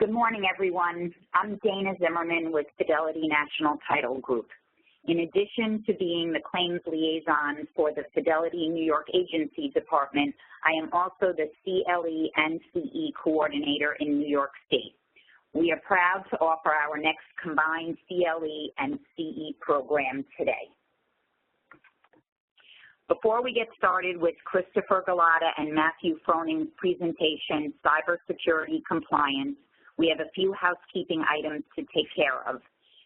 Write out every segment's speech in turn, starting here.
Good morning, everyone. I'm Dana Zimmerman with Fidelity National Title Group. In addition to being the claims liaison for the Fidelity New York Agency Department, I am also the CLE and CE coordinator in New York State. We are proud to offer our next combined CLE and CE program today. Before we get started with Christopher Galata and Matthew Froning's presentation, Cybersecurity Compliance, we have a few housekeeping items to take care of.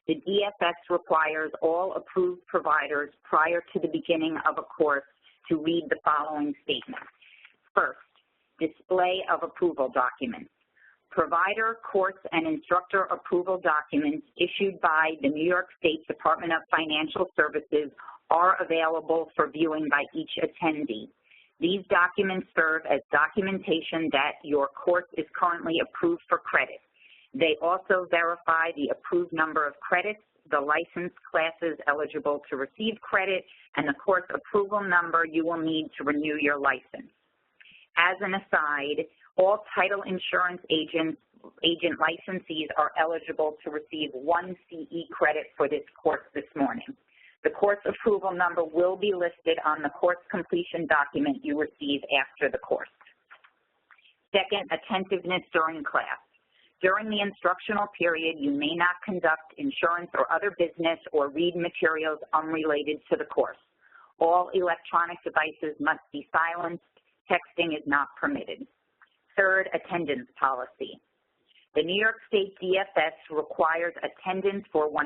The DFS requires all approved providers prior to the beginning of a course to read the following statements. First, display of approval documents. Provider, course, and instructor approval documents issued by the New York State Department of Financial Services are available for viewing by each attendee. These documents serve as documentation that your course is currently approved for credit. They also verify the approved number of credits, the license classes eligible to receive credit, and the course approval number you will need to renew your license. As an aside, all title insurance agent licensees are eligible to receive 1 CE credit for this course this morning. The course approval number will be listed on the course completion document you receive after the course. Second, attentiveness during class. During the instructional period, you may not conduct insurance or other business or read materials unrelated to the course. All electronic devices must be silenced. Texting is not permitted. Third, attendance policy. The New York State DFS requires attendance for 100%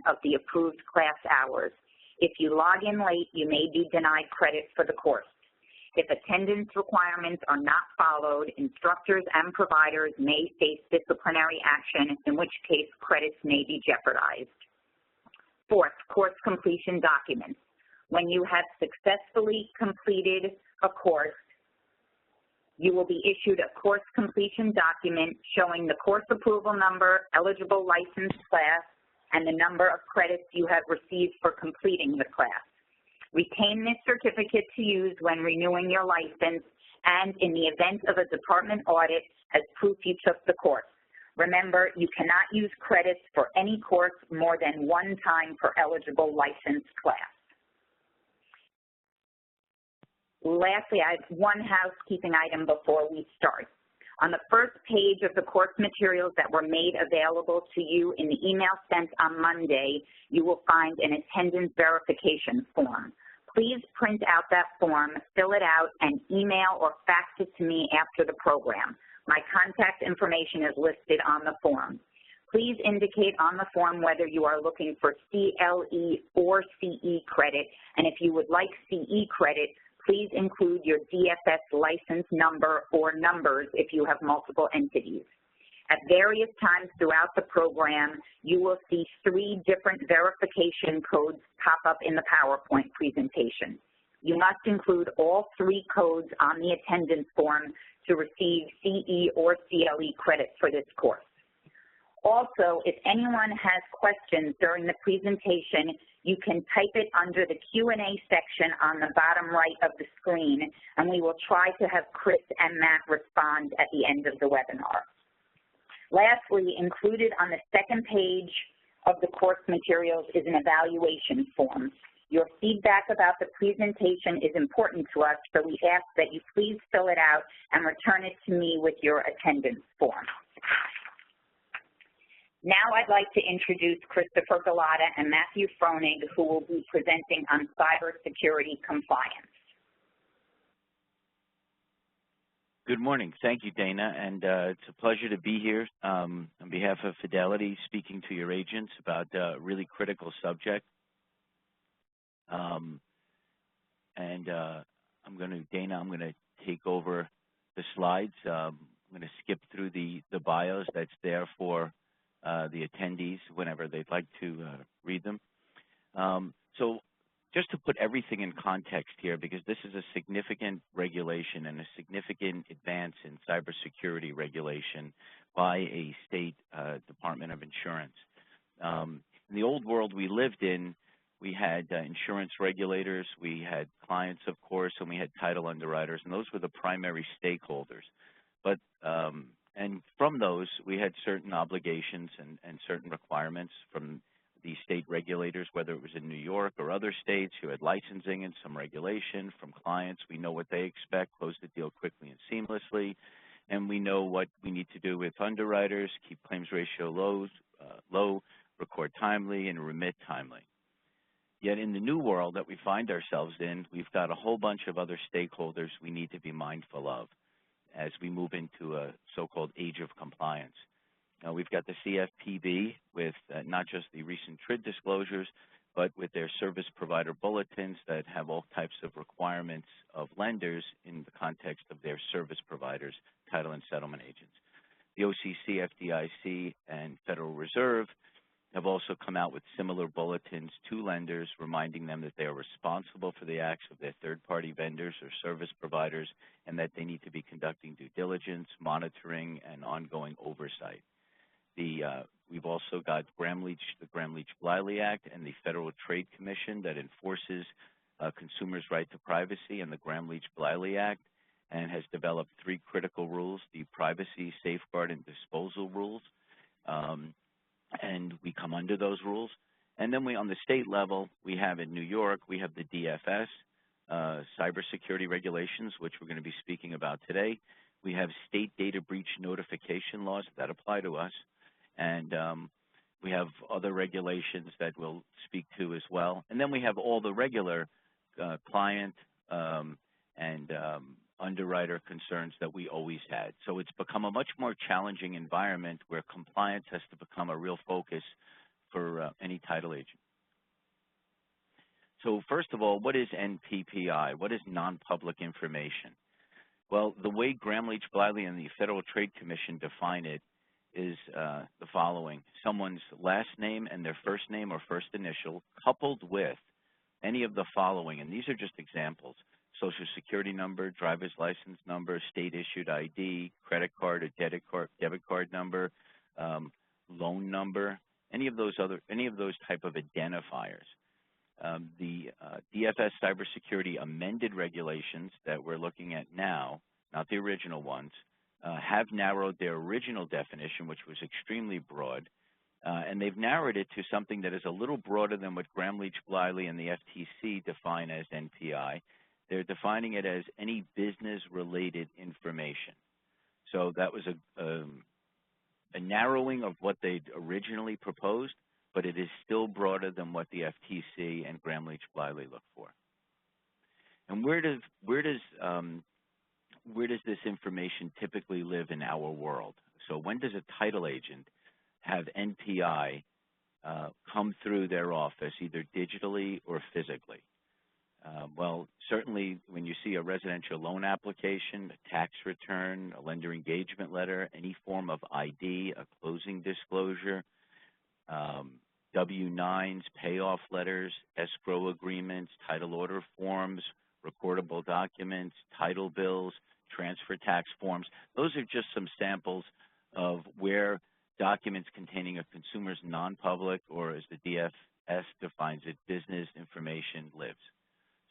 of the approved class hours. If you log in late, you may be denied credit for the course. If attendance requirements are not followed, instructors and providers may face disciplinary action, in which case credits may be jeopardized. Fourth, course completion documents. When you have successfully completed a course, you will be issued a course completion document showing the course approval number, eligible license class, and the number of credits you have received for completing the class. Retain this certificate to use when renewing your license and in the event of a department audit as proof you took the course. Remember, you cannot use credits for any course more than 1 time per eligible license class. Lastly, I have one housekeeping item before we start. On the first page of the course materials that were made available to you in the email sent on Monday, you will find an attendance verification form. Please print out that form, fill it out, and email or fax it to me after the program. My contact information is listed on the form. Please indicate on the form whether you are looking for CLE or CE credit, and if you would like CE credit, please include your DFS license number or numbers if you have multiple entities. At various times throughout the program, you will see 3 different verification codes pop up in the PowerPoint presentation. You must include all 3 codes on the attendance form to receive CE or CLE credit for this course. Also, if anyone has questions during the presentation, you can type it under the Q&A section on the bottom right of the screen, and we will try to have Chris and Matt respond at the end of the webinar. Lastly, included on the second page of the course materials is an evaluation form. Your feedback about the presentation is important to us, so we ask that you please fill it out and return it to me with your attendance form. Now I'd like to introduce Christopher Galata and Matthew Froning, who will be presenting on cybersecurity compliance. Good morning. Thank you, Dana, and it's a pleasure to be here on behalf of Fidelity, speaking to your agents about a really critical subject. Dana, I'm going to take over the slides. I'm going to skip through the bios that's there for the attendees whenever they'd like to read them. So just to put everything in context here, because this is a significant regulation and a significant advance in cybersecurity regulation by a state Department of Insurance. In the old world we lived in, we had insurance regulators, we had clients, of course, and we had title underwriters, and those were the primary stakeholders. But And from those, we had certain obligations and certain requirements from the state regulators, whether it was in New York or other states who had licensing and some regulation. From clients, we know what they expect, close the deal quickly and seamlessly, and we know what we need to do with underwriters, keep claims ratio low, record timely, and remit timely. Yet in the new world that we find ourselves in, we've got a whole bunch of other stakeholders we need to be mindful of as we move into a so-called age of compliance. We've got the CFPB with not just the recent TRID disclosures, but with their service provider bulletins that have all types of requirements of lenders in the context of their service providers, title and settlement agents. The OCC, FDIC, and Federal Reserve have also come out with similar bulletins to lenders, reminding them that they are responsible for the acts of their third-party vendors or service providers, and that they need to be conducting due diligence, monitoring, and ongoing oversight. We've also got the Gramm-Leach-Bliley Act and the Federal Trade Commission that enforces consumers' right to privacy, and the Gramm-Leach-Bliley Act, and has developed 3 critical rules: the privacy, safeguard, and disposal rules. And we come under those rules. And then on the state level, we have in New York, we have the DFS, cybersecurity regulations, which we're going to be speaking about today. We have state data breach notification laws that apply to us. And we have other regulations that we'll speak to as well. And then we have all the regular client and underwriter concerns that we always had. So it's become a much more challenging environment where compliance has to become a real focus for any title agent. So first of all, what is NPPI? What is non-public information? Well, the way Gramm-Leach-Bliley and the Federal Trade Commission define it is the following: someone's last name and their first name or first initial coupled with any of the following, and these are just examples: Social Security number, driver's license number, state-issued ID, credit card or debit card number, loan number, any of those type of identifiers. The DFS cybersecurity amended regulations that we're looking at now, not the original ones, have narrowed their original definition, which was extremely broad, and they've narrowed it to something that is a little broader than what Gramm-Leach-Bliley and the FTC define as NPI. They're defining it as any business-related information. So that was a narrowing of what they'd originally proposed, but it is still broader than what the FTC and Gramm-Leach-Bliley look for. And where does this information typically live in our world? So when does a title agent have NPI come through their office, either digitally or physically? Well, certainly when you see a residential loan application, a tax return, a lender engagement letter, any form of ID, a closing disclosure, W-9s, payoff letters, escrow agreements, title order forms, recordable documents, title bills, transfer tax forms. Those are just some samples of where documents containing a consumer's non-public, or as the DFS defines it, business information lives.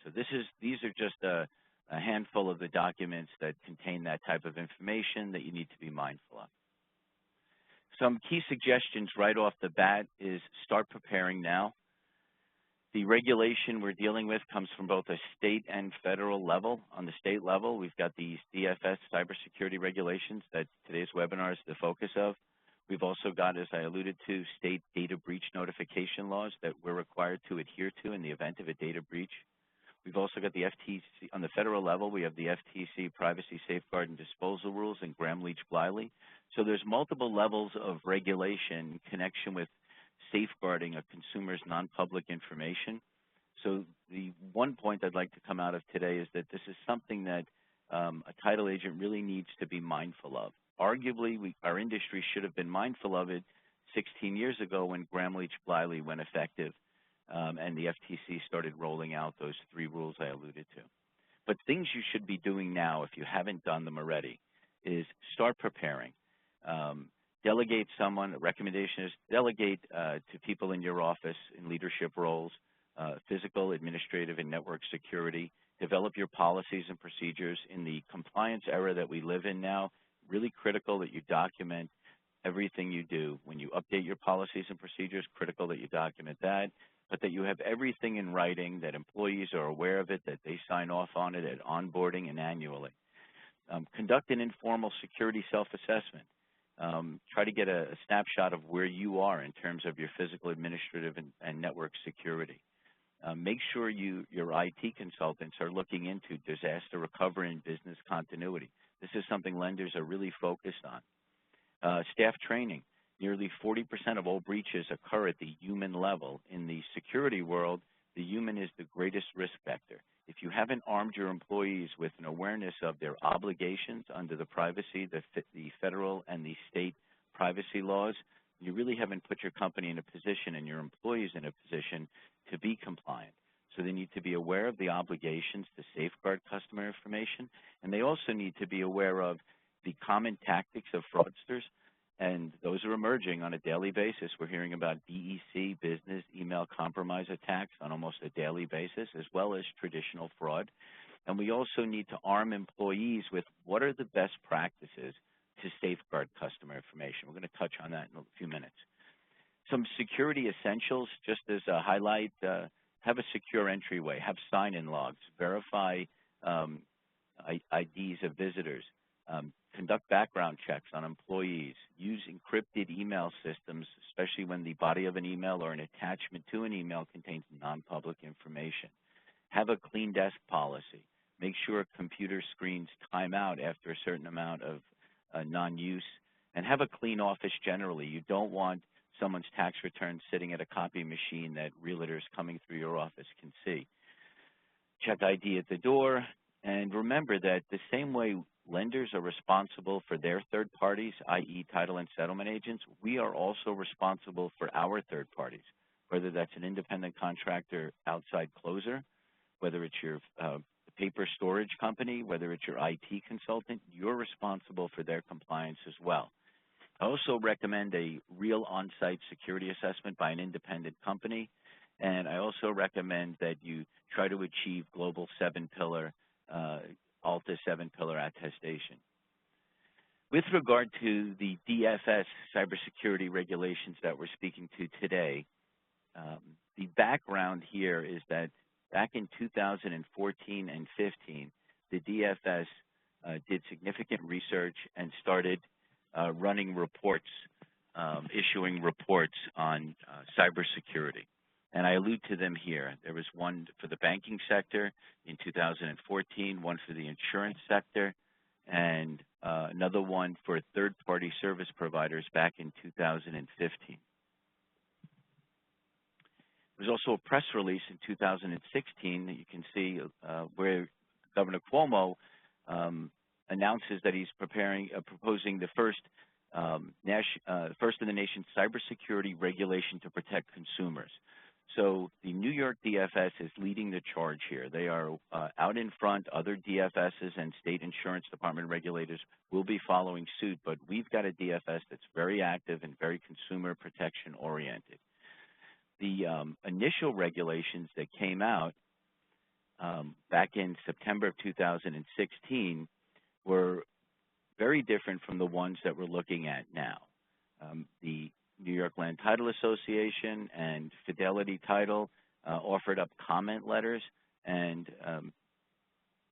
So these are just a handful of the documents that contain that type of information that you need to be mindful of. Some key suggestions right off the bat is start preparing now. The regulation we're dealing with comes from both a state and federal level. On the state level, we've got these DFS cybersecurity regulations that today's webinar is the focus of. We've also got, as I alluded to, state data breach notification laws that we're required to adhere to in the event of a data breach. We've also got the FTC, on the federal level, we have the FTC privacy, safeguard, and disposal rules and Gramm-Leach-Bliley. So there's multiple levels of regulation in connection with safeguarding a consumer's non-public information. So the one point I'd like to come out of today is that this is something that a title agent really needs to be mindful of. Arguably, our industry should have been mindful of it 16 years ago when Gramm-Leach-Bliley went effective. And the FTC started rolling out those 3 rules I alluded to. But things you should be doing now, if you haven't done them already, is start preparing. Delegate someone. A recommendation is delegate to people in your office in leadership roles, physical, administrative, and network security. Develop your policies and procedures. In the compliance era that we live in now, really critical that you document everything you do. When you update your policies and procedures, critical that you document that, but that you have everything in writing, that employees are aware of it, that they sign off on it at onboarding and annually. Conduct an informal security self-assessment. Try to get a snapshot of where you are in terms of your physical, administrative, and network security. Make sure your IT consultants are looking into disaster recovery and business continuity. This is something lenders are really focused on. Staff training. Nearly 40% of all breaches occur at the human level. In the security world, the human is the greatest risk vector. If you haven't armed your employees with an awareness of their obligations under the privacy, the federal and the state privacy laws, you really haven't put your company in a position and your employees in a position to be compliant. So they need to be aware of the obligations to safeguard customer information, and they also need to be aware of the common tactics of fraudsters, and those are emerging on a daily basis. We're hearing about BEC, business email compromise attacks, on almost a daily basis, as well as traditional fraud. And we also need to arm employees with what are the best practices to safeguard customer information. We're going to touch on that in a few minutes. Some security essentials, just as a highlight, have a secure entryway, have sign-in logs, verify IDs of visitors, conduct background checks on employees, use encrypted email systems, especially when the body of an email or an attachment to an email contains non-public information. Have a clean desk policy. Make sure computer screens time out after a certain amount of non-use, and have a clean office generally. You don't want someone's tax return sitting at a copy machine that realtors coming through your office can see. Check ID at the door, and remember that the same way lenders are responsible for their third parties, i.e. title and settlement agents, we are also responsible for our third parties, whether that's an independent contractor outside closer, whether it's your paper storage company, whether it's your IT consultant, you're responsible for their compliance as well. I also recommend a real on-site security assessment by an independent company, and I also recommend that you try to achieve Global 7-Pillar, ALTA 7-Pillar attestation. With regard to the DFS cybersecurity regulations that we're speaking to today, the background here is that back in 2014 and 15, the DFS did significant research and started running reports, issuing reports on cybersecurity. And I allude to them here. There was one for the banking sector in 2014, one for the insurance sector, and another one for third-party service providers back in 2015. There was also a press release in 2016 that you can see where Governor Cuomo announces that he's proposing the first in the nation cybersecurity regulation to protect consumers. So the New York DFS is leading the charge here. They are out in front. Other DFSs and state insurance department regulators will be following suit, but we've got a DFS that's very active and very consumer protection oriented. The initial regulations that came out back in September of 2016 were very different from the ones that we're looking at now. The New York Land Title Association and Fidelity Title offered up comment letters, and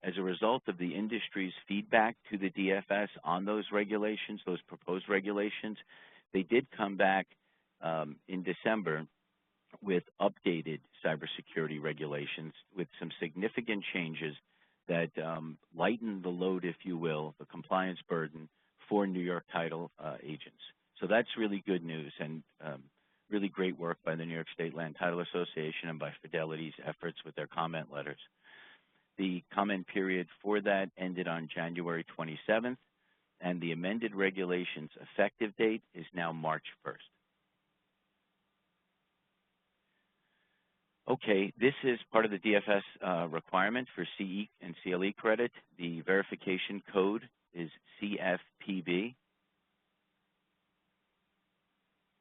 as a result of the industry's feedback to the DFS on those regulations, those proposed regulations, they did come back in December with updated cybersecurity regulations with some significant changes that lighten the load, if you will, the compliance burden for New York title agents. So that's really good news and really great work by the New York State Land Title Association and by Fidelity's efforts with their comment letters. The comment period for that ended on January 27th, and the amended regulations effective date is now March 1st. Okay, this is part of the DFS requirement for CE and CLE credit. The verification code is CFPB.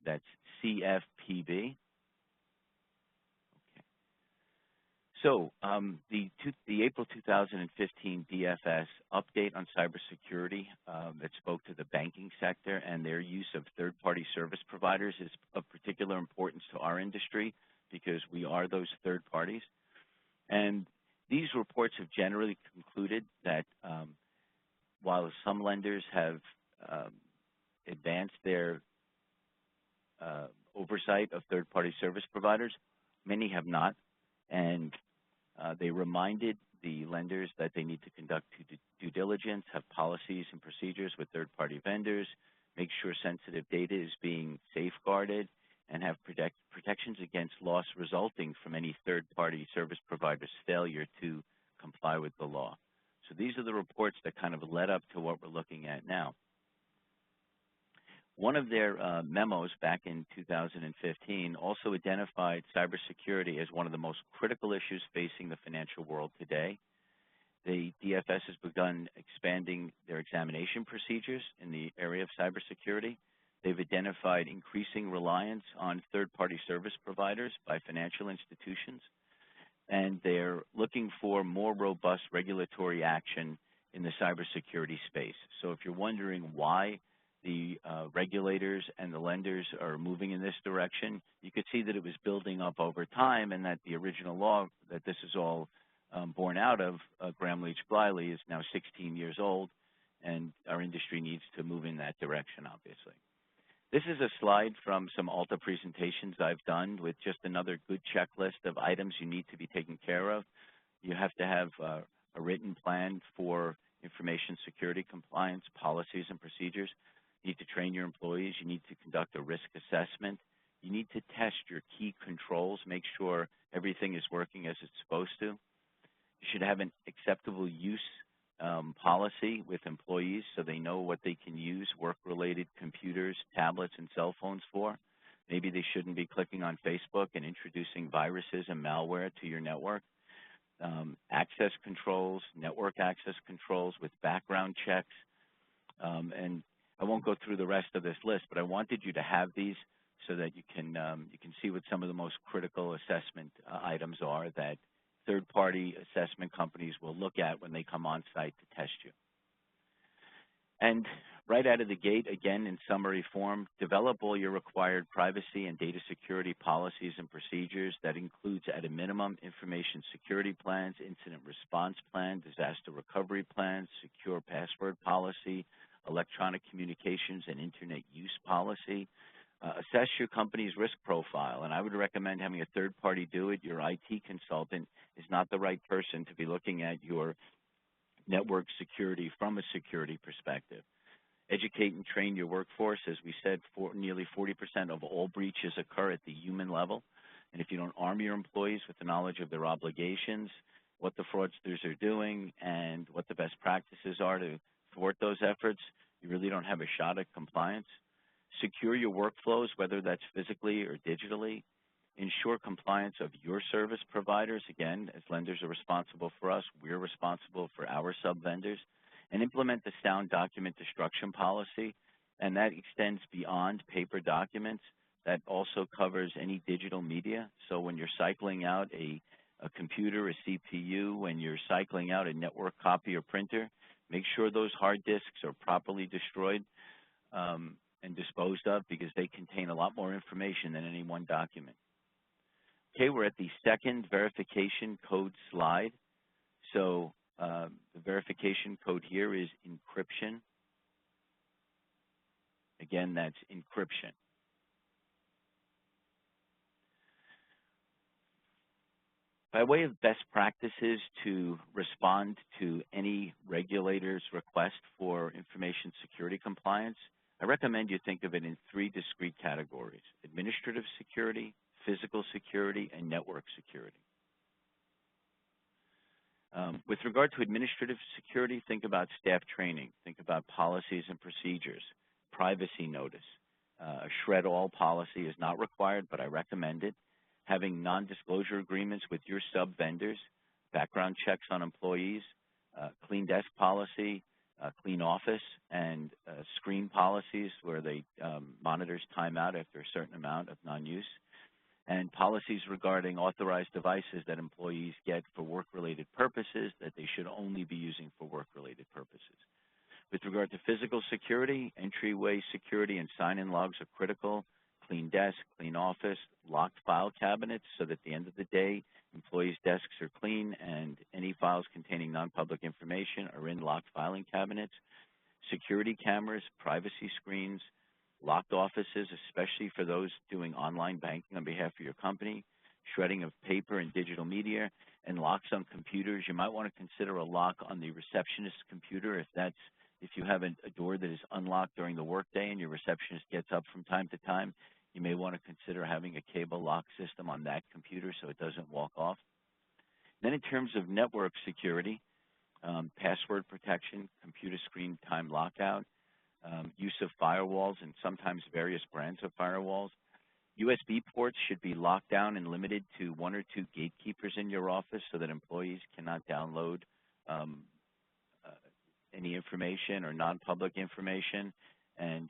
That's CFPB. Okay. So the April 2015 DFS update on cybersecurity that spoke to the banking sector and their use of third-party service providers is of particular importance to our industry because we are those third parties. And these reports have generally concluded that while some lenders have advanced their oversight of third-party service providers, many have not. And they reminded the lenders that they need to conduct due diligence, have policies and procedures with third-party vendors, make sure sensitive data is being safeguarded, and have protections against loss resulting from any third-party service provider's failure to comply with the law. So these are the reports that kind of led up to what we're looking at now. One of their memos back in 2015 also identified cybersecurity as one of the most critical issues facing the financial world today. The DFS has begun expanding their examination procedures in the area of cybersecurity. They've identified increasing reliance on third-party service providers by financial institutions, and they're looking for more robust regulatory action in the cybersecurity space. So if you're wondering why the regulators and the lenders are moving in this direction, you could see that it was building up over time and that the original law that this is all born out of, Gramm Leach Bliley, is now 16 years old, and our industry needs to move in that direction, obviously. This is a slide from some ALTA presentations I've done with just another good checklist of items you need to be taken care of. You have to have a written plan for information security compliance, policies and procedures. You need to train your employees. You need to conduct a risk assessment. You need to test your key controls, make sure everything is working as it's supposed to. You should have an acceptable use policy with employees so they know what they can use work-related computers, tablets, and cell phones for. Maybe they shouldn't be clicking on Facebook and introducing viruses and malware to your network. Access controls, network access controls with background checks, and I won't go through the rest of this list, but I wanted you to have these so that you can see what some of the most critical assessment items are that third-party assessment companies will look at when they come on site to test you. And right out of the gate, again, in summary form, develop all your required privacy and data security policies and procedures. That includes, at a minimum, information security plans, incident response plan, disaster recovery plans, secure password policy, electronic communications and internet use policy. Assess your company's risk profile, and I would recommend having a third party do it. Your IT consultant is not the right person to be looking at your network security from a security perspective. Educate and train your workforce. As we said, nearly 40% of all breaches occur at the human level, and if you don't arm your employees with the knowledge of their obligations, what the fraudsters are doing, and what the best practices are to thwart those efforts, you really don't have a shot at compliance. Secure your workflows, whether that's physically or digitally. Ensure compliance of your service providers. Again, as lenders are responsible for us, we're responsible for our sub-vendors. And implement the sound document destruction policy, and that extends beyond paper documents. That also covers any digital media. So when you're cycling out a computer, a CPU, when you're cycling out a network copy or printer, make sure those hard disks are properly destroyed and disposed of, because they contain a lot more information than any one document. Okay, we're at the second verification code slide. So the verification code here is encryption. Again, that's encryption. By way of best practices to respond to any regulator's request for information security compliance, I recommend you think of it in three discrete categories: administrative security, physical security, and network security. With regard to administrative security, think about staff training, think about policies and procedures, privacy notice. A shred all policy is not required, but I recommend it. Having non-disclosure agreements with your sub-vendors, background checks on employees, clean desk policy, clean office, and screen policies where they monitors timeout after a certain amount of non-use. and policies regarding authorized devices that employees get for work-related purposes that they should only be using for work-related purposes. With regard to physical security, entryway security and sign-in logs are critical. Clean desk, clean office, locked file cabinets so that at the end of the day, employees' desks are clean and any files containing non-public information are in locked filing cabinets. Security cameras, privacy screens, locked offices, especially for those doing online banking on behalf of your company, shredding of paper and digital media, and locks on computers. You might want to consider a lock on the receptionist's computer if you have a door that is unlocked during the workday and your receptionist gets up from time to time. You may want to consider having a cable lock system on that computer so it doesn't walk off. Then in terms of network security, password protection, computer screen time lockout, use of firewalls and sometimes various brands of firewalls. USB ports should be locked down and limited to 1 or 2 gatekeepers in your office so that employees cannot download any information or non-public information, and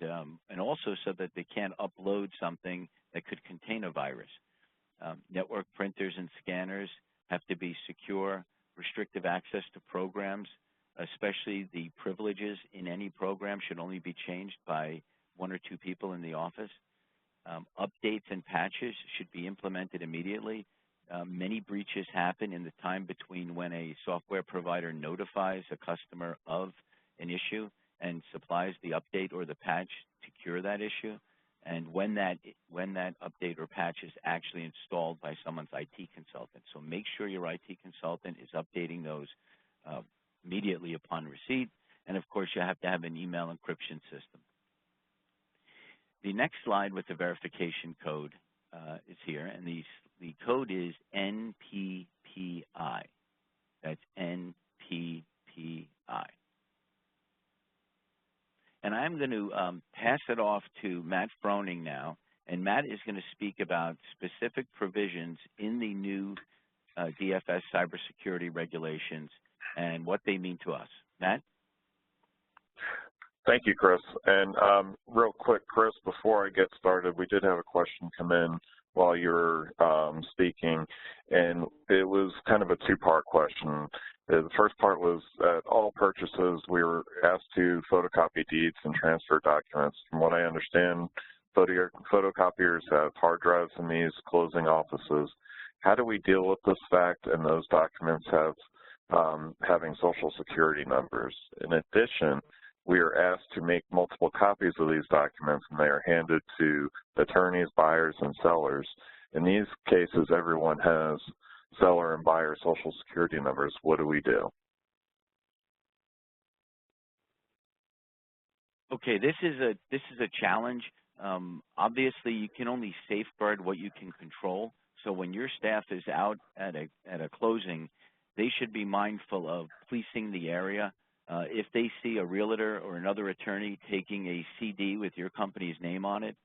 also so that they can't upload something that could contain a virus. Network printers and scanners have to be secure. Restrictive access to programs, especially the privileges in any program, should only be changed by 1 or 2 people in the office. Updates and patches should be implemented immediately. Many breaches happen in the time between when a software provider notifies a customer of an issue and supplies the update or the patch to cure that issue, and when that update or patch is actually installed by someone's IT consultant. So make sure your IT consultant is updating those immediately upon receipt, and of course you have to have an email encryption system. The next slide with the verification code is here, and the code is NPPI. That's NPPI. And I'm going to pass it off to Matt Froning now, and Matt is going to speak about specific provisions in the new DFS cybersecurity regulations and what they mean to us. Matt? Thank you, Chris. And real quick, Chris, before I get started, we did have a question come in while you were speaking, and it was kind of a 2-part question. The first part was at all purchases, we were asked to photocopy deeds and transfer documents. From what I understand, photocopiers have hard drives in these closing offices. How do we deal with this fact and those documents having social security numbers? In addition, we are asked to make multiple copies of these documents, and they are handed to attorneys, buyers, and sellers. In these cases, everyone has seller and buyer social security numbers. What do we do? Okay, this is a challenge. Obviously, you can only safeguard what you can control. So when your staff is out at a closing, they should be mindful of policing the area. If they see a realtor or another attorney taking a CD with your company's name on it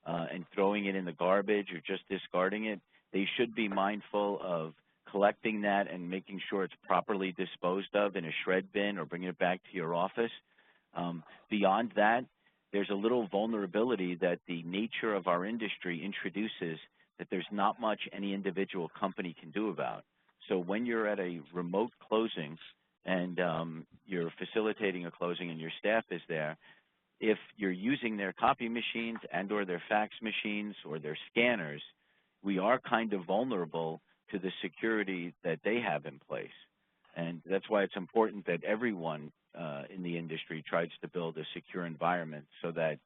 and throwing it in the garbage or just discarding it, they should be mindful of collecting that and making sure it's properly disposed of in a shred bin or bringing it back to your office. Beyond that, there's a little vulnerability that the nature of our industry introduces that there's not much any individual company can do about. So when you're at a remote closing and you're facilitating a closing and your staff is there, if you're using their copy machines and or their fax machines or their scanners, we are kind of vulnerable to the security that they have in place. And that's why it's important that everyone in the industry tries to build a secure environment so that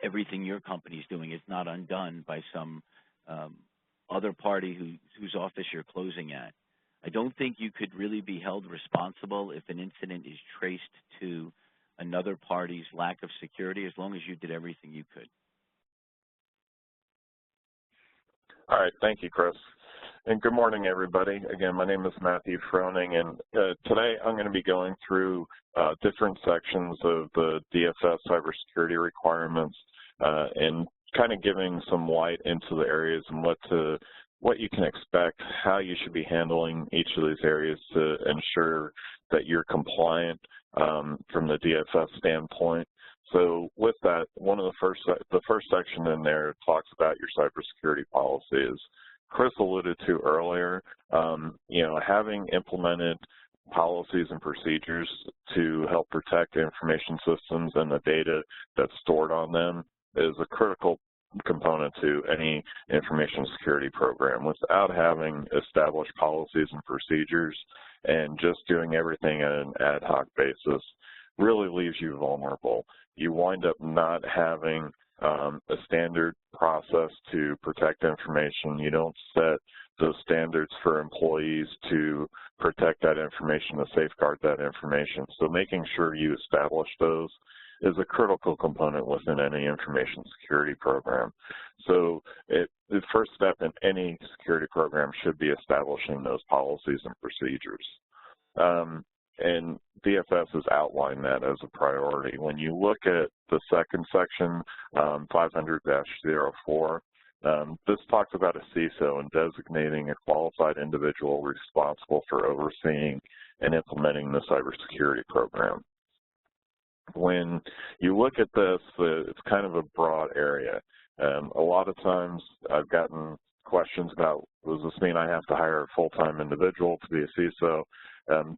everything your company is doing is not undone by some other party whose office you're closing at. I don't think you could really be held responsible if an incident is traced to another party's lack of security, as long as you did everything you could. All right, thank you, Chris. And good morning, everybody. Again, my name is Matthew Froning, and today I'm going to be going through different sections of the DFS cybersecurity requirements and kind of giving some light into the areas and what you can expect, how you should be handling each of these areas to ensure that you're compliant from the DFS standpoint. So with that, the first section in there talks about your cybersecurity policies. Chris alluded to earlier, having implemented policies and procedures to help protect information systems and the data that's stored on them is a critical component to any information security program. Without having established policies and procedures and just doing everything at an ad hoc basis really leaves you vulnerable. You wind up not having a standard process to protect information. You don't set those standards for employees to protect that information, to safeguard that information. So making sure you establish those is a critical component within any information security program. So the first step in any security program should be establishing those policies and procedures. And DFS has outlined that as a priority. When you look at the second section, 500-04, this talks about a CISO and designating a qualified individual responsible for overseeing and implementing the cybersecurity program. When you look at this, it's kind of a broad area. A lot of times I've gotten questions about, does this mean I have to hire a full-time individual to be a CISO?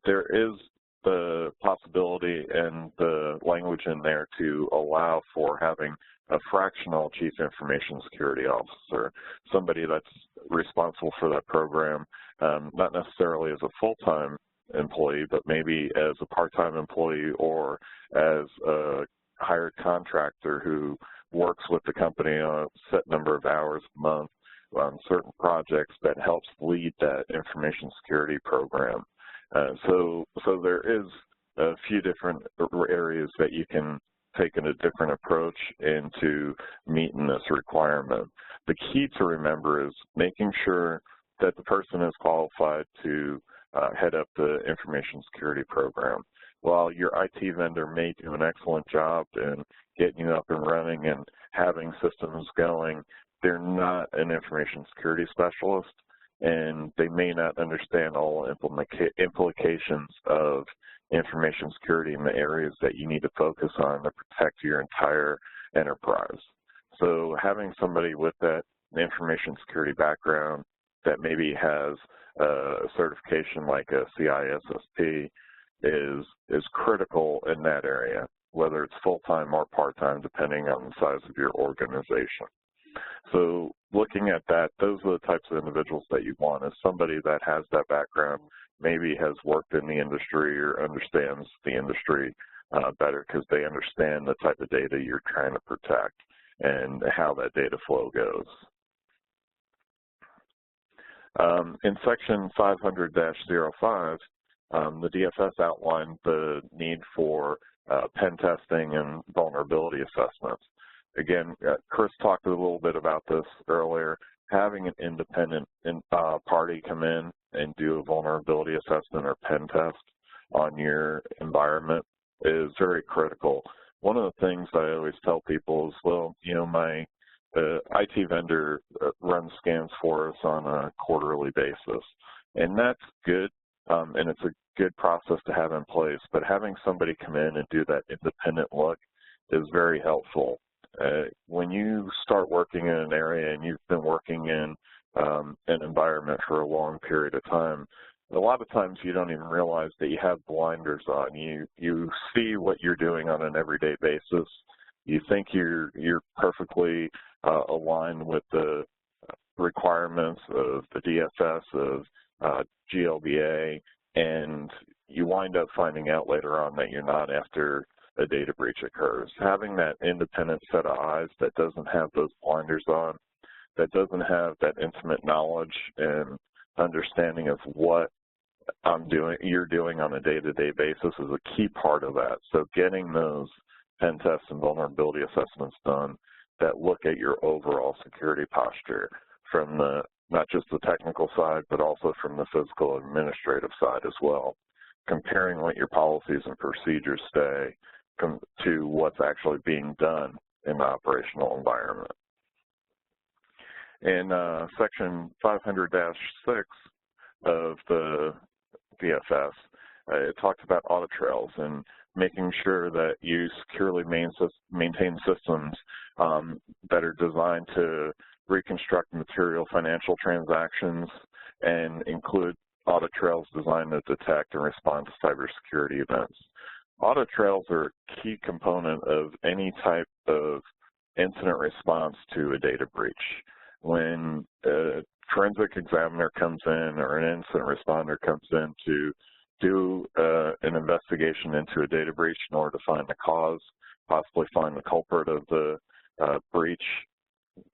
There is the possibility and the language in there to allow for having a fractional chief information security officer, somebody that's responsible for that program, not necessarily as a full-time employee, but maybe as a part-time employee or as a hired contractor who works with the company on a set number of hours a month on certain projects that helps lead that information security program. So there is a few different areas that you can take in a different approach into meeting this requirement. The key to remember is making sure that the person is qualified to head up the information security program. While your IT vendor may do an excellent job in getting you up and running and having systems going, they're not an information security specialist, and they may not understand all implications of information security in the areas that you need to focus on to protect your entire enterprise. So having somebody with that information security background that maybe has a certification like a CISSP is critical in that area, whether it's full-time or part-time, depending on the size of your organization. So looking at that, those are the types of individuals that you want, is somebody that has that background, maybe has worked in the industry or understands the industry better because they understand the type of data you're trying to protect and how that data flow goes. In section 500-05, the DFS outlined the need for pen testing and vulnerability assessments. Again, Chris talked a little bit about this earlier. Having an independent party come in and do a vulnerability assessment or pen test on your environment is very critical. One of the things I always tell people is, well, my IT vendor runs scans for us on a quarterly basis, and that's good, and it's a good process to have in place, but having somebody come in and do that independent look is very helpful. When you start working in an area and you've been working in an environment for a long period of time, a lot of times you don't even realize that you have blinders on. You see what you're doing on an everyday basis. You think you're perfectly aligned with the requirements of the DFS, of GLBA, and you wind up finding out later on that you're not after a data breach occurs. Having that independent set of eyes that doesn't have those blinders on, that doesn't have that intimate knowledge and understanding of what you're doing on a day-to-day basis is a key part of that. So getting those pen tests and vulnerability assessments done that look at your overall security posture from not just the technical side, but also from the physical and administrative side as well, comparing what your policies and procedures say to what's actually being done in the operational environment. In section 500-6 of the DFS, it talks about audit trails, and making sure that you securely maintain systems that are designed to reconstruct material financial transactions and include audit trails designed to detect and respond to cybersecurity events. Audit trails are a key component of any type of incident response to a data breach. When a forensic examiner comes in or an incident responder comes in to do an investigation into a data breach in order to find the cause, possibly find the culprit of the breach,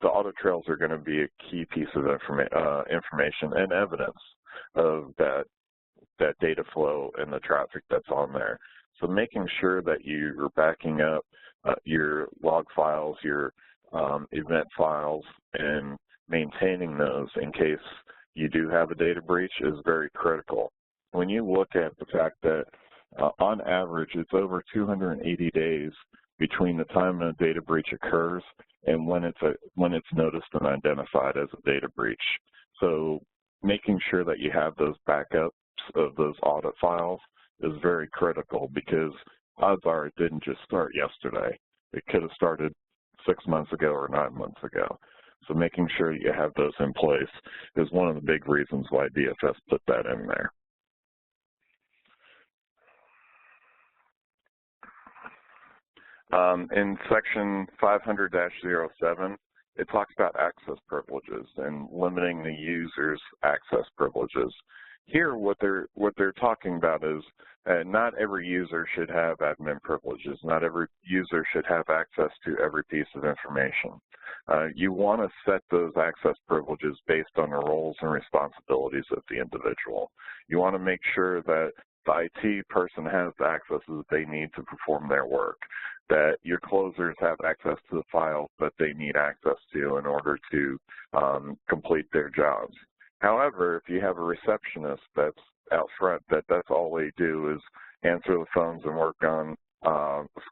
the audit trails are going to be a key piece of information and evidence of that data flow and the traffic that's on there. So making sure that you're backing up your log files, your event files, and maintaining those in case you do have a data breach is very critical. When you look at the fact that on average it's over 280 days between the time a data breach occurs and when it's noticed and identified as a data breach. So making sure that you have those backups of those audit files is very critical, because odds are it didn't just start yesterday. It could have started 6 months ago or 9 months ago. So making sure you have those in place is one of the big reasons why DFS put that in there. In section 500-07, it talks about access privileges and limiting the user's access privileges. Here, what they're talking about is not every user should have admin privileges. Not every user should have access to every piece of information. You want to set those access privileges based on the roles and responsibilities of the individual. You want to make sure that the IT person has the accesses they need to perform their work, that your closers have access to the files that they need access to in order to complete their jobs. However, if you have a receptionist that's out front, that's all they do is answer the phones and work on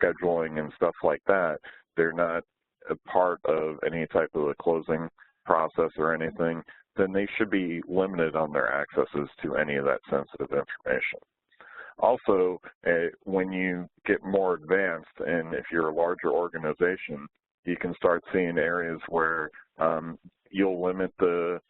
scheduling and stuff like that, they're not a part of any type of a closing process or anything, then they should be limited on their accesses to any of that sensitive information. Also, when you get more advanced, and if you're a larger organization, you can start seeing areas where you'll limit the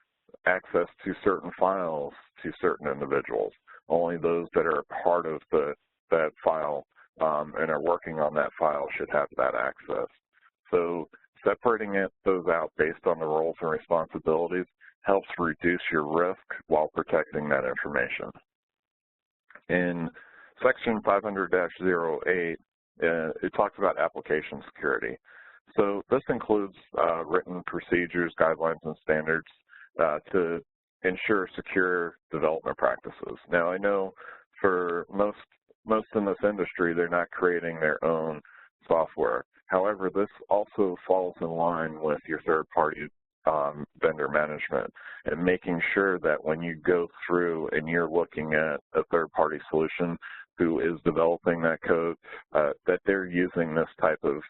access to certain files to certain individuals. Only those that are a part of that file and are working on that file should have that access. So separating those out based on the roles and responsibilities helps reduce your risk while protecting that information. In section 500-08, it talks about application security. So this includes written procedures, guidelines, and standards to ensure secure development practices. Now, I know for most in this industry, they're not creating their own software. However, this also falls in line with your third-party vendor management and making sure that when you go through and you're looking at a third-party solution who is developing that code, that they're using this type of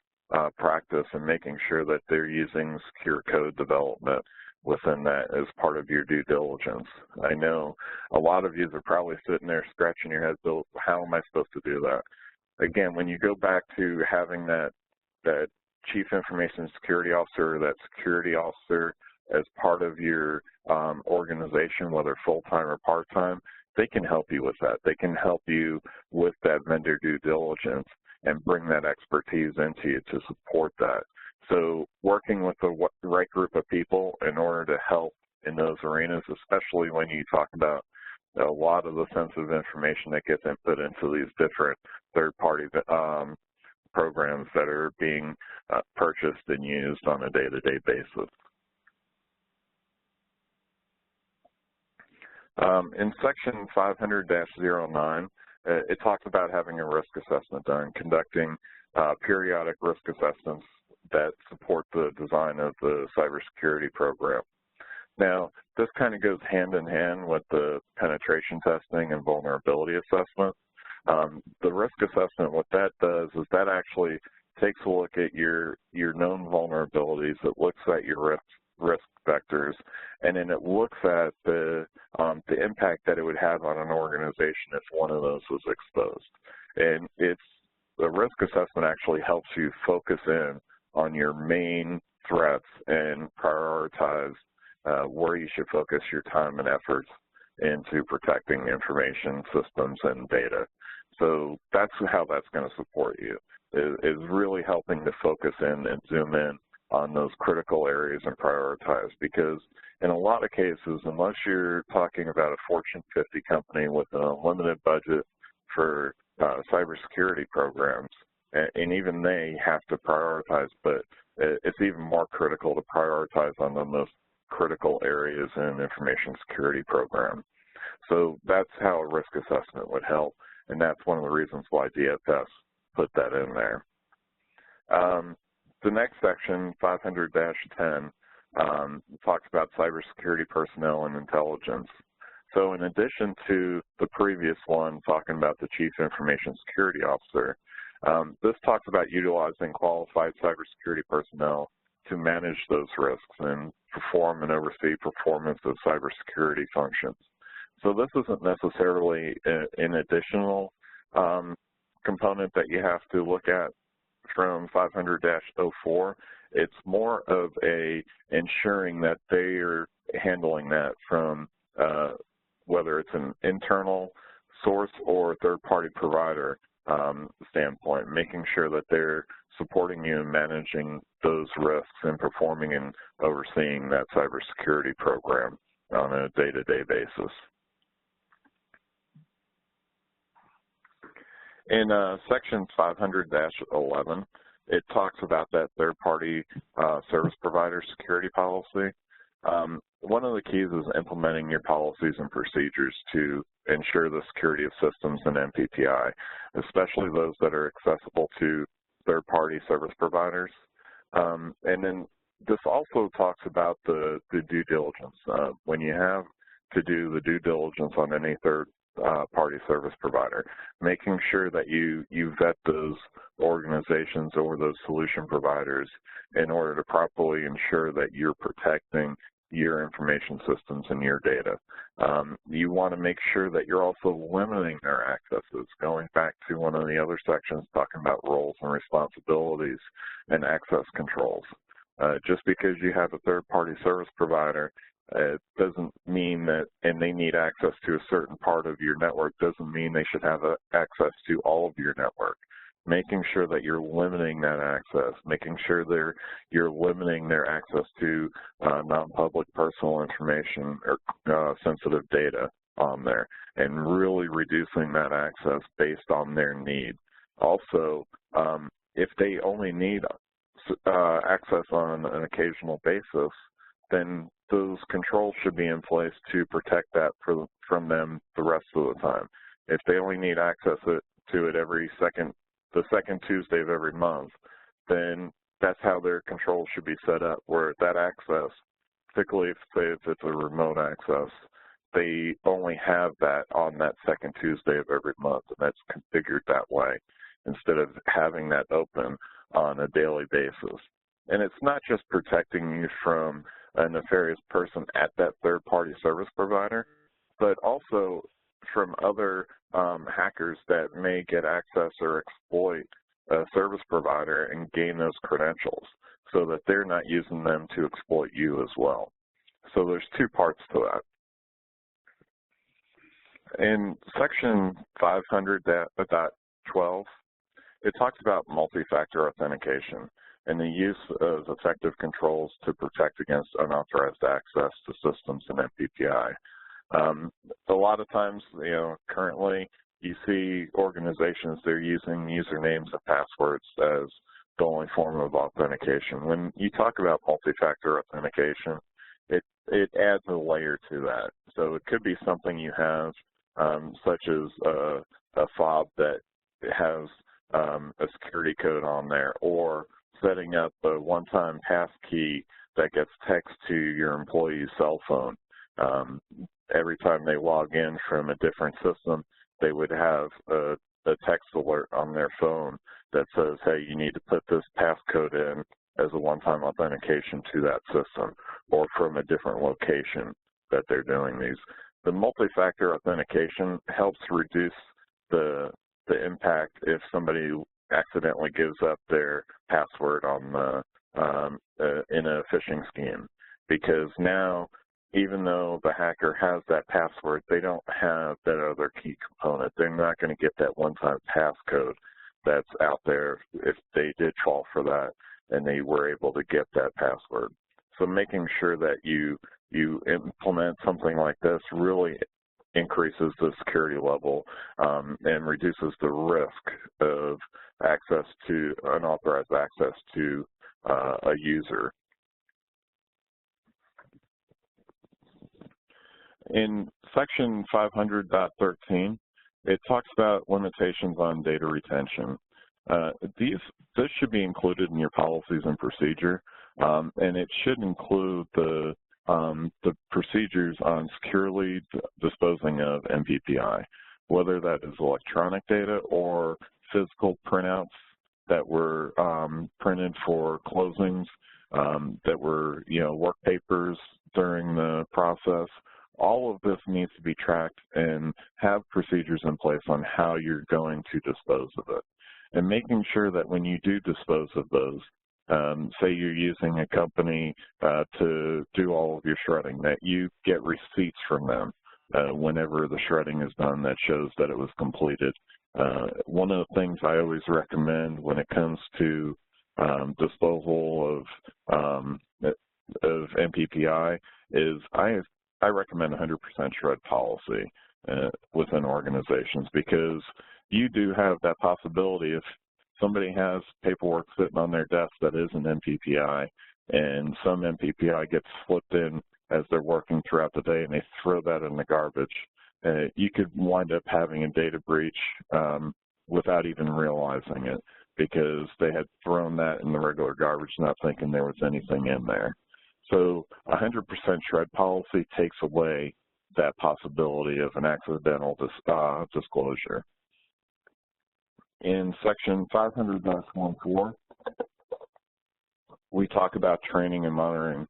practice and making sure that they're using secure code development within that as part of your due diligence. I know a lot of you are probably sitting there scratching your head, Bill, how am I supposed to do that? Again, when you go back to having that Chief Information Security Officer, that security officer as part of your organization, whether full-time or part-time, they can help you with that. They can help you with that vendor due diligence and bring that expertise into you to support that. So working with the right group of people in order to help in those arenas, especially when you talk about a lot of the sensitive information that gets input into these different third-party programs that are being purchased and used on a day-to-day basis. In section 500-09, it talks about having a risk assessment done, conducting periodic risk assessments that support the design of the cybersecurity program. Now, this kind of goes hand in hand with the penetration testing and vulnerability assessment. The risk assessment, what that does is that actually takes a look at your known vulnerabilities, it looks at your risk vectors, and then it looks at the impact that it would have on an organization if one of those was exposed. And it's the risk assessment actually helps you focus in on your main threats and prioritize where you should focus your time and efforts into protecting information systems and data. So that's how that's going to support you, is really helping to focus in and zoom in on those critical areas and prioritize, because in a lot of cases, unless you're talking about a Fortune 50 company with an unlimited budget for cybersecurity programs, and even they have to prioritize, but it's even more critical to prioritize on the most critical areas in an information security program. So that's how a risk assessment would help, and that's one of the reasons why DFS put that in there. The next section, 500-10, talks about cybersecurity personnel and intelligence. So in addition to the previous one talking about the Chief Information Security Officer, this talks about utilizing qualified cybersecurity personnel to manage those risks and perform and oversee performance of cybersecurity functions. So this isn't necessarily an additional component that you have to look at from 500-04. It's more of a ensuring that they are handling that from whether it's an internal source or third-party provider standpoint, making sure that they're supporting you in managing those risks and performing and overseeing that cybersecurity program on a day-to-day basis. In section 500-11, it talks about that third-party service provider security policy. One of the keys is implementing your policies and procedures to ensure the security of systems in NPPI, especially those that are accessible to third-party service providers. And then this also talks about the due diligence. When you have to do the due diligence on any third-party service provider, making sure that you vet those organizations or those solution providers in order to properly ensure that you're protecting your information systems and your data. You want to make sure that you're also limiting their accesses, going back to one of the other sections talking about roles and responsibilities and access controls. Just because you have a third-party service provider, it doesn't mean that, and they need access to a certain part of your network, doesn't mean they should have access to all of your network. Making sure that you're limiting that access, making sure you're limiting their access to non-public personal information or sensitive data on there, and really reducing that access based on their need. Also, if they only need access on an occasional basis, then those controls should be in place to protect that from them the rest of the time. If they only need access to it the second Tuesday of every month, then that's how their controls should be set up, where that access, particularly if it's a remote access, they only have that on that second Tuesday of every month, and that's configured that way instead of having that open on a daily basis. And it's not just protecting you from a nefarious person at that third-party service provider, but also from other hackers that may get access or exploit a service provider and gain those credentials so that they're not using them to exploit you as well. So there's two parts to that. In section 500.12, it talks about multi-factor authentication and the use of effective controls to protect against unauthorized access to systems in NPPI. A lot of times, currently you see organizations, they're using usernames and passwords as the only form of authentication. When you talk about multi-factor authentication, it adds a layer to that. So it could be something you have, such as a fob that has a security code on there, or setting up a one-time pass key that gets text to your employee's cell phone. Every time they log in from a different system, they would have a text alert on their phone that says, hey, you need to put this passcode in as a one-time authentication to that system, or from a different location that they're doing these. The multi-factor authentication helps reduce the impact if somebody accidentally gives up their password on the in a phishing scheme, because now, even though the hacker has that password, they don't have that other key component. They're not going to get that one-time passcode that's out there if they did fall for that and they were able to get that password. So making sure that you implement something like this really increases the security level and reduces the risk of access to unauthorized access to a user. In section 500.13, it talks about limitations on data retention. This should be included in your policies and procedure, and it should include the procedures on securely disposing of MPPI, whether that is electronic data or physical printouts that were printed for closings, that were, work papers during the process. All of this needs to be tracked and have procedures in place on how you're going to dispose of it. And making sure that when you do dispose of those, say you're using a company to do all of your shredding, that you get receipts from them whenever the shredding is done that shows that it was completed. One of the things I always recommend when it comes to disposal of MPPI is I recommend 100% shred policy within organizations, because you do have that possibility if somebody has paperwork sitting on their desk that is an MPPI and some MPPI gets slipped in as they're working throughout the day and they throw that in the garbage, you could wind up having a data breach without even realizing it, because they had thrown that in the regular garbage not thinking there was anything in there. So 100% shred policy takes away that possibility of an accidental disclosure. In section 500-14, we talk about training and monitoring.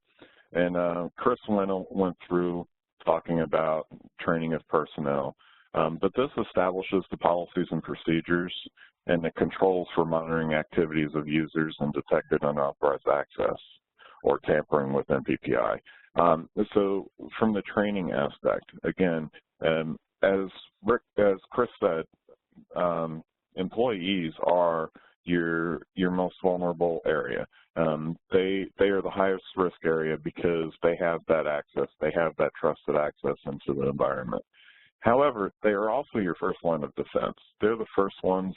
And Chris went through talking about training of personnel. But this establishes the policies and procedures and the controls for monitoring activities of users and detected unauthorized access or tampering with MPPI. So from the training aspect, again, as Chris said, employees are your most vulnerable area. They are the highest risk area because they have that access, they have that trusted access into the environment. However, they are also your first line of defense. They're the first ones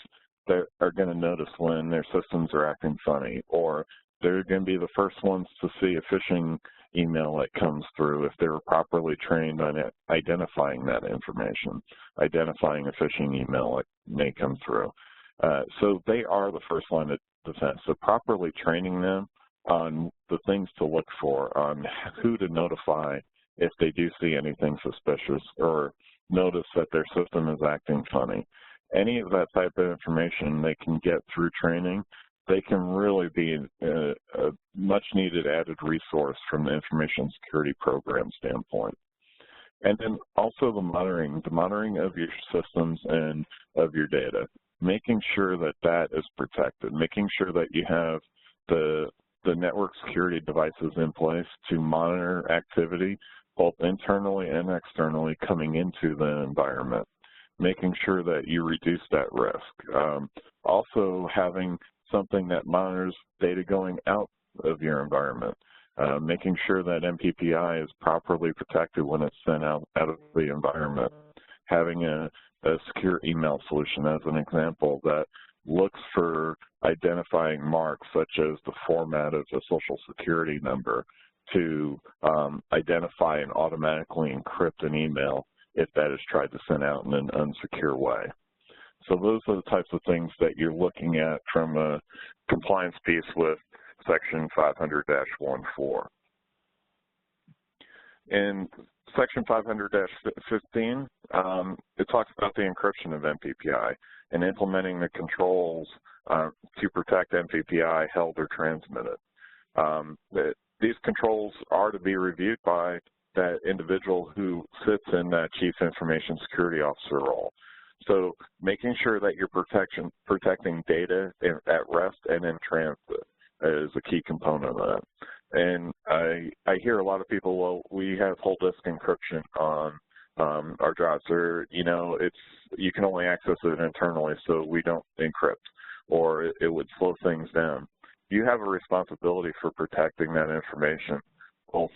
that are going to notice when their systems are acting funny, or they're going to be the first ones to see a phishing email that comes through if they were properly trained on identifying that information, identifying a phishing email that may come through. So they are the first line of defense. So properly training them on the things to look for, on who to notify if they do see anything suspicious or notice that their system is acting funny. Any of that type of information they can get through training, they can really be a much needed added resource from the information security program standpoint. And then also the monitoring of your systems and of your data, making sure that that is protected, making sure that you have the network security devices in place to monitor activity both internally and externally coming into the environment, making sure that you reduce that risk. Also having something that monitors data going out of your environment, making sure that MPPI is properly protected when it's sent out of the environment, having a secure email solution as an example that looks for identifying marks such as the format of a social security number to identify and automatically encrypt an email if that is tried to send out in an unsecure way. So those are the types of things that you're looking at from a compliance piece with Section 500-14. In Section 500-15, it talks about the encryption of MPPI and implementing the controls to protect MPPI held or transmitted. These controls are to be reviewed by that individual who sits in that Chief Information Security Officer role. So making sure that you're protecting data at rest and in transit is a key component of that. And I hear a lot of people, well, we have whole disk encryption on our drives, or, you know, you can only access it internally, so we don't encrypt, or it would slow things down. You have a responsibility for protecting that information, both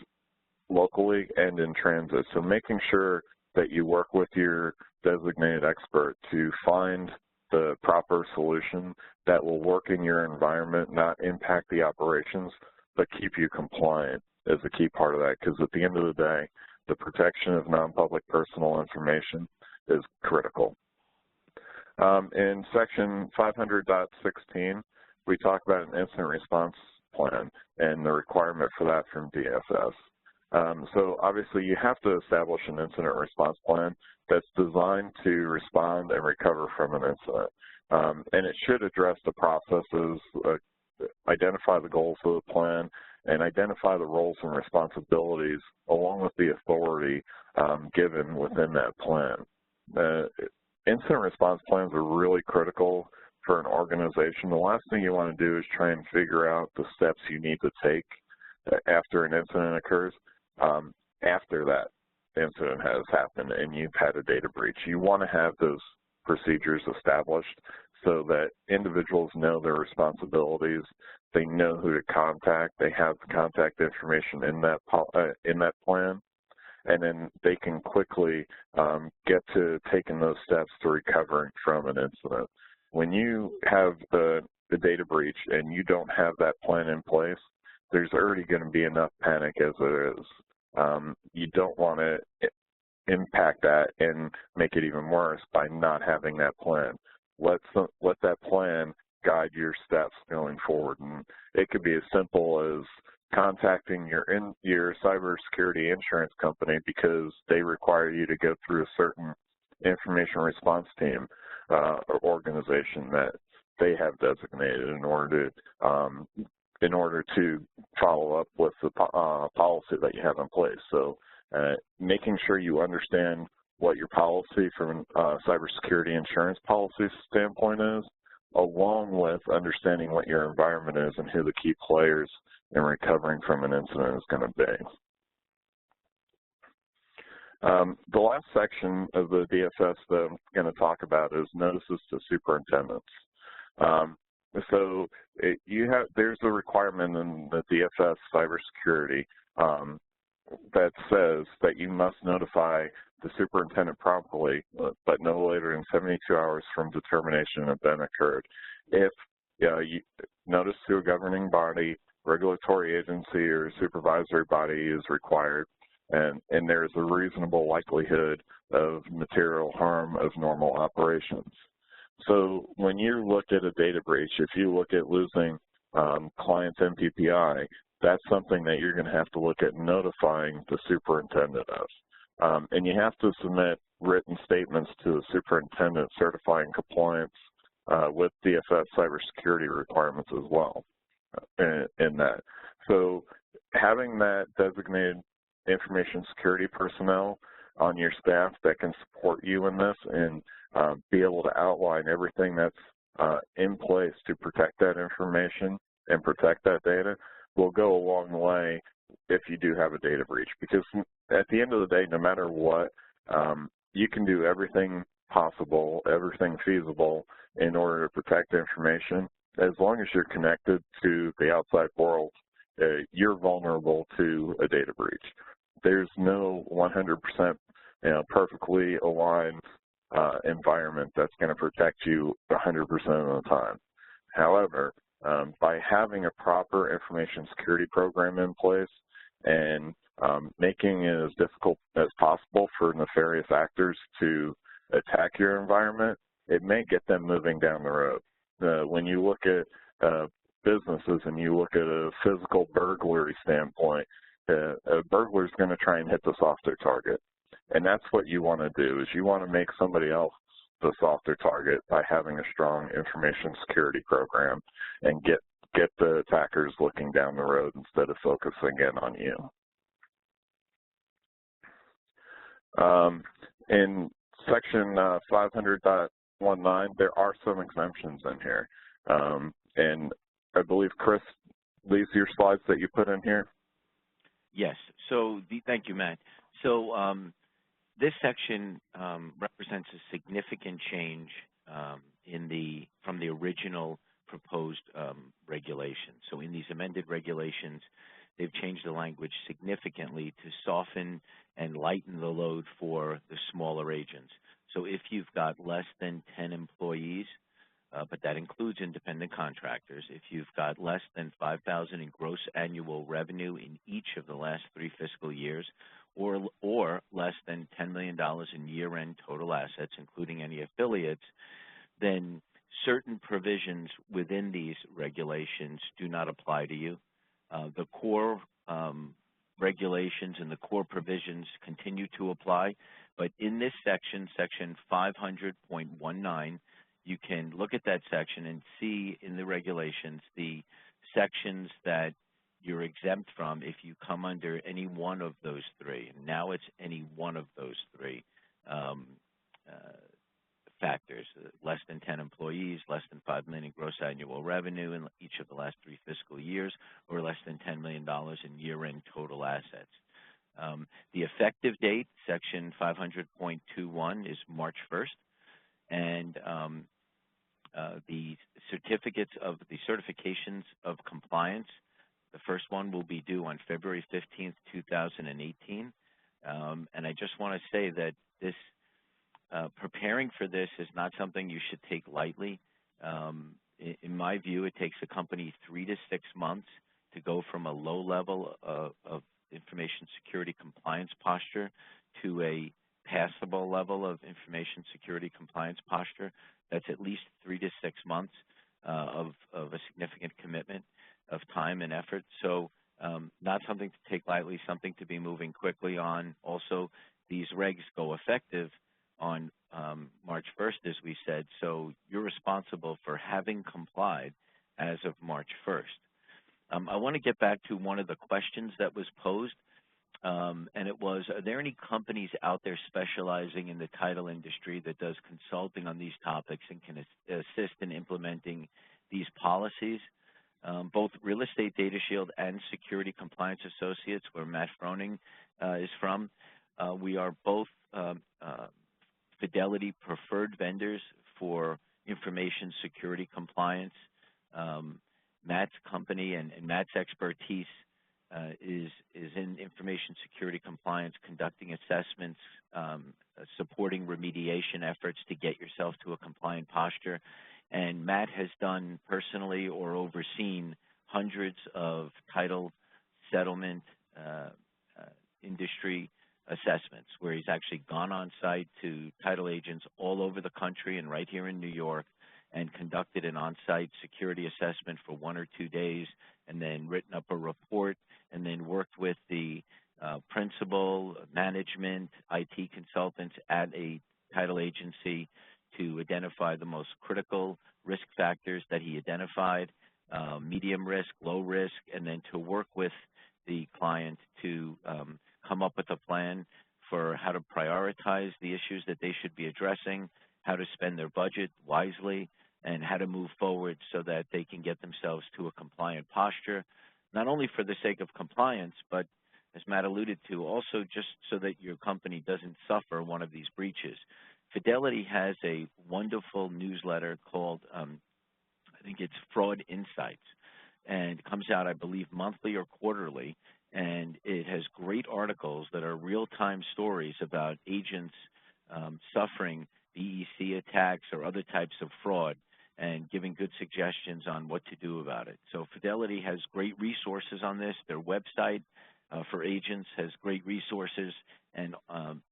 locally and in transit. So making sure that you work with your designated expert to find the proper solution that will work in your environment, not impact the operations, but keep you compliant is a key part of that, because at the end of the day, the protection of non-public personal information is critical. In section 500.16, we talk about an incident response plan and the requirement for that from DFS. So obviously you have to establish an incident response plan that's designed to respond and recover from an incident. And it should address the processes, identify the goals of the plan, and identify the roles and responsibilities along with the authority given within that plan. Incident response plans are really critical for an organization. The last thing you want to do is try and figure out the steps you need to take after an incident occurs. After that incident has happened and you've had a data breach, you want to have those procedures established so that individuals know their responsibilities, they know who to contact, they have the contact information in that plan, and then they can quickly get to taking those steps to recovering from an incident. When you have the data breach and you don't have that plan in place, there's already going to be enough panic as it is. You don't want to impact that and make it even worse by not having that plan. Let that plan guide your steps going forward. And it could be as simple as contacting your cybersecurity insurance company because they require you to go through a certain information response team or organization that they have designated in order to follow up with the policy that you have in place. So making sure you understand what your policy from a cybersecurity insurance policy standpoint is, along with understanding what your environment is and who the key players in recovering from an incident is going to be. The last section of the DFS that I'm going to talk about is notices to superintendents. So there's a requirement in the DFS cybersecurity that says that you must notify the superintendent promptly, but no later than 72 hours from determination of event occurred. If you notice to a governing body, regulatory agency, or supervisory body is required, and there's a reasonable likelihood of material harm of normal operations. So when you look at a data breach, if you look at losing client's MPPI, that's something that you're going to have to look at notifying the superintendent of. And you have to submit written statements to the superintendent certifying compliance with DFS cybersecurity requirements as well in that. So having that designated information security personnel on your staff that can support you in this and be able to outline everything that's in place to protect that information and protect that data will go a long way if you do have a data breach. Because at the end of the day, no matter what, you can do everything possible, everything feasible in order to protect information. As long as you're connected to the outside world, you're vulnerable to a data breach. There's no 100% perfectly aligned environment that's going to protect you 100% of the time. However, by having a proper information security program in place and making it as difficult as possible for nefarious actors to attack your environment, it may get them moving down the road. When you look at businesses and you look at a physical burglary standpoint, a burglar is going to try and hit the softer target. And that's what you want to do, is you want to make somebody else the softer target by having a strong information security program and get the attackers looking down the road instead of focusing in on you. In Section 500.19, there are some exemptions in here. And I believe, Chris, these are your slides that you put in here? Yes. So thank you, Matt. So this section represents a significant change from the original proposed regulations. So in these amended regulations, they've changed the language significantly to soften and lighten the load for the smaller agents. So if you've got less than 10 employees, but that includes independent contractors, if you've got less than $5,000 in gross annual revenue in each of the last 3 fiscal years, or less than $10 million in year-end total assets, including any affiliates, then certain provisions within these regulations do not apply to you. The core regulations and the core provisions continue to apply, but in this section, section 500.19, you can look at that section and see in the regulations the sections that you're exempt from if you come under any one of those 3. And now it's any one of those 3 factors: less than 10 employees, less than $5 million in gross annual revenue in each of the last 3 fiscal years, or less than $10 million in year-end total assets. The effective date, section 500.21, is March 1st, and the certifications of compliance, the first one will be due on February 15th, 2018. And I just want to say that this preparing for this is not something you should take lightly. In my view, it takes a company 3 to 6 months to go from a low level of information security compliance posture to a passable level of information security compliance posture. That's at least 3 to 6 months of a significant commitment of time and effort. So not something to take lightly, something to be moving quickly on. Also, these regs go effective on March 1st, as we said, so you're responsible for having complied as of March 1st. I want to get back to one of the questions that was posed, and it was, are there any companies out there specializing in the title industry that does consulting on these topics and can assist in implementing these policies? Both Real Estate Data Shield and Security Compliance Associates, where Matt Froning is from, we are both Fidelity preferred vendors for information security compliance. Matt's company and Matt's expertise is in information security compliance, conducting assessments, supporting remediation efforts to get yourself to a compliant posture. And Matt has done personally or overseen hundreds of title settlement industry assessments where he's actually gone on site to title agents all over the country and right here in New York and conducted an on-site security assessment for 1 or 2 days, and then written up a report, and then worked with the principal, management, IT consultants at a title agency to identify the most critical risk factors that he identified, medium risk, low risk, and then to work with the client to come up with a plan for how to prioritize the issues that they should be addressing, how to spend their budget wisely, and how to move forward so that they can get themselves to a compliant posture, not only for the sake of compliance, but as Matt alluded to, also just so that your company doesn't suffer one of these breaches. Fidelity has a wonderful newsletter called, I think it's Fraud Insights, and it comes out, I believe, monthly or quarterly, and it has great articles that are real-time stories about agents suffering BEC attacks or other types of fraud, and giving good suggestions on what to do about it. So Fidelity has great resources on this. Their website for agents has great resources and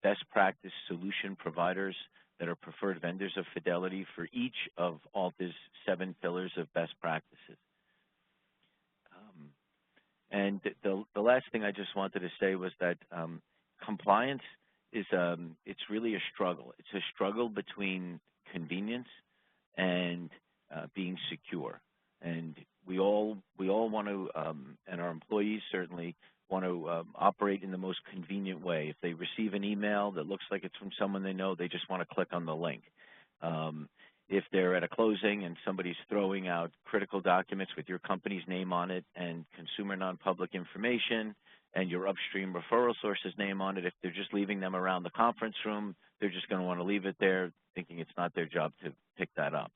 best practice solution providers that are preferred vendors of Fidelity for each of Alta's 7 pillars of best practices. And the last thing I just wanted to say was that compliance is it's really a struggle. It's a struggle between convenience and being secure. And we all want to, and our employees certainly want want to operate in the most convenient way. If they receive an email that looks like it's from someone they know, they just want to click on the link. If they're at a closing and somebody's throwing out critical documents with your company's name on it and consumer non-public information and your upstream referral source's name on it, if they're just leaving them around the conference room, they're just going to want to leave it there thinking it's not their job to pick that up.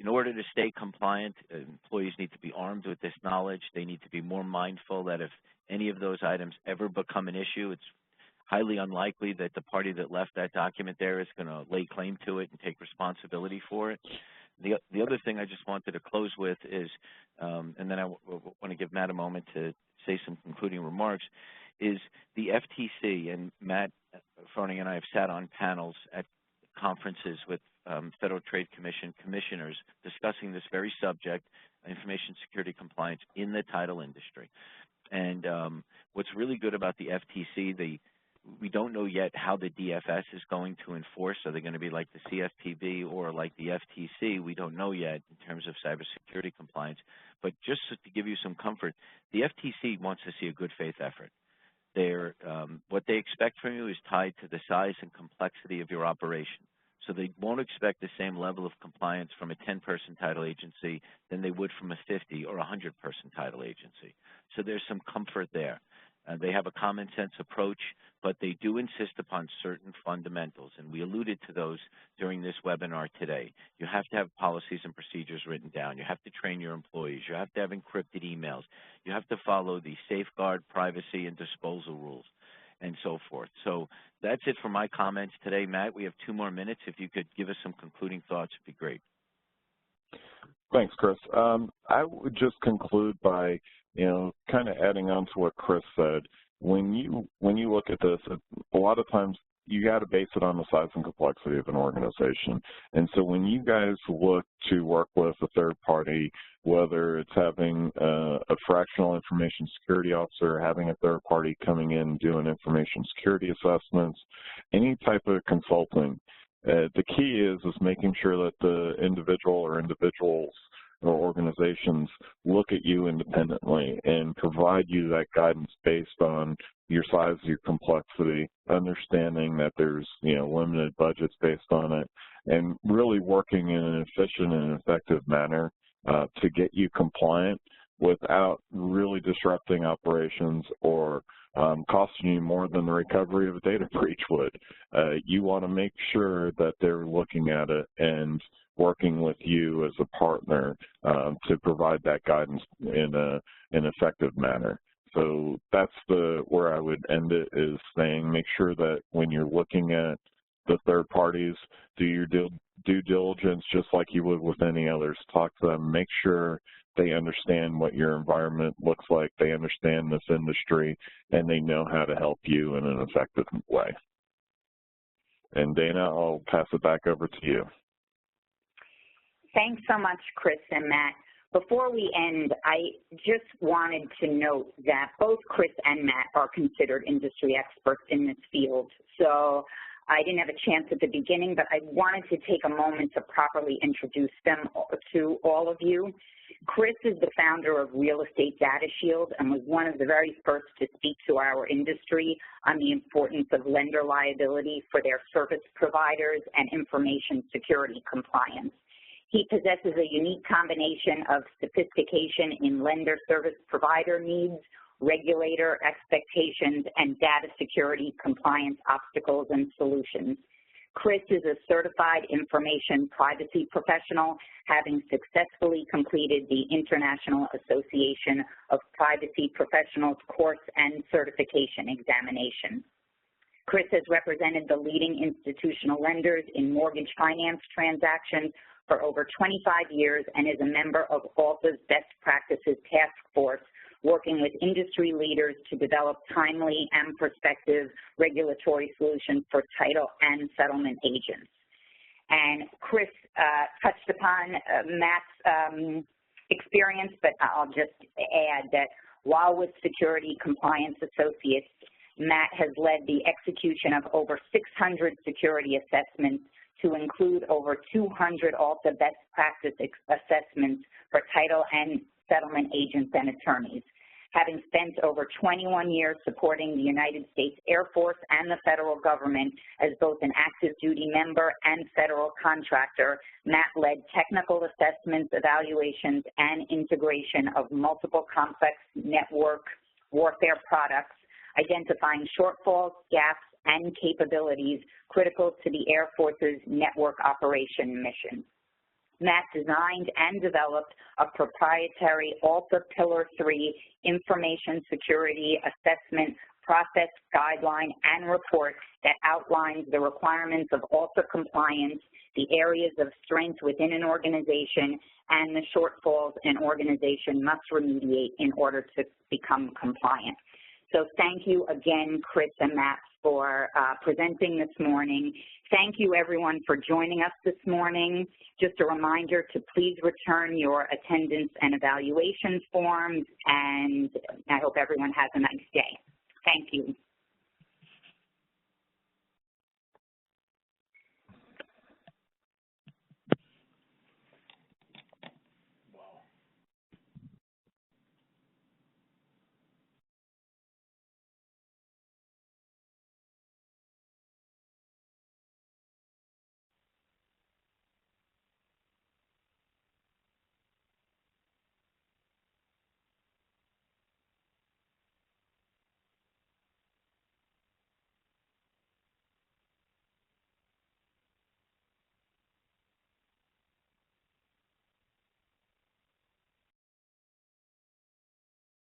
In order to stay compliant, employees need to be armed with this knowledge. They need to be more mindful that if any of those items ever become an issue, it's highly unlikely that the party that left that document there is going to lay claim to it and take responsibility for it. The other thing I just wanted to close with is, and then I want to give Matt a moment to say some concluding remarks, is the FTC, and Matt Froning and I have sat on panels at conferences with Federal Trade Commission commissioners discussing this very subject, information security compliance in the title industry. And what's really good about the FTC, we don't know yet how the DFS is going to enforce. Are they going to be like the CFPB or like the FTC? We don't know yet in terms of cybersecurity compliance. But just to give you some comfort, the FTC wants to see a good faith effort. What they expect from you is tied to the size and complexity of your operation. So they won't expect the same level of compliance from a 10-person title agency than they would from a 50 or 100-person title agency. So there's some comfort there. They have a common sense approach, but they do insist upon certain fundamentals, and we alluded to those during this webinar today. You have to have policies and procedures written down. You have to train your employees. You have to have encrypted emails. You have to follow the safeguard, privacy, and disposal rules, and so forth. So that's it for my comments today. Matt, we have 2 more minutes. If you could give us some concluding thoughts, it'd be great. Thanks, Chris. I would just conclude by, kind of adding on to what Chris said. When you look at this, a lot of times you got to base it on the size and complexity of an organization. And so when you guys look to work with a third party, whether it's having a fractional information security officer, having a third party coming in doing information security assessments, any type of consulting, the key is making sure that the individual or individuals or organizations look at you independently and provide you that guidance based on your size, your complexity, understanding that there's, limited budgets based on it, and really working in an efficient and effective manner to get you compliant without really disrupting operations or costing you more than the recovery of a data breach would. You want to make sure that they're looking at it and working with you as a partner to provide that guidance in an effective manner. So that's where I would end it, is saying make sure that when you're looking at the third parties, do your due diligence just like you would with any others. Talk to them, make sure they understand what your environment looks like, they understand this industry, and they know how to help you in an effective way. And Dana, I'll pass it back over to you. Thanks so much, Chris and Matt. Before we end, I just wanted to note that both Chris and Matt are considered industry experts in this field. So I didn't have a chance at the beginning, but I wanted to take a moment to properly introduce them to all of you. Chris is the founder of Real Estate Data Shield and was one of the very first to speak to our industry on the importance of lender liability for their service providers and information security compliance. He possesses a unique combination of sophistication in lender service provider needs, regulator expectations, and data security compliance obstacles and solutions. Chris is a certified information privacy professional, having successfully completed the International Association of Privacy Professionals course and certification examination. Chris has represented the leading institutional lenders in mortgage finance transactions for over 25 years and is a member of ALTA's Best Practices Task Force, working with industry leaders to develop timely and prospective regulatory solutions for title and settlement agents. And Chris touched upon Matt's experience, but I'll just add that while with Security Compliance Associates, Matt has led the execution of over 600 security assessments to include over 200 ALTA best practice assessments for title and settlement agents and attorneys. Having spent over 21 years supporting the United States Air Force and the federal government as both an active duty member and federal contractor, Matt led technical assessments, evaluations, and integration of multiple complex network warfare products, identifying shortfalls, gaps, and capabilities critical to the Air Force's network operation mission. Matt designed and developed a proprietary ALTA Pillar 3 information security assessment process guideline and report that outlines the requirements of ALTA compliance, the areas of strength within an organization, and the shortfalls an organization must remediate in order to become compliant. So thank you again, Chris and Matt, for presenting this morning. Thank you, everyone, for joining us this morning. Just a reminder to please return your attendance and evaluation forms, and I hope everyone has a nice day. Thank you.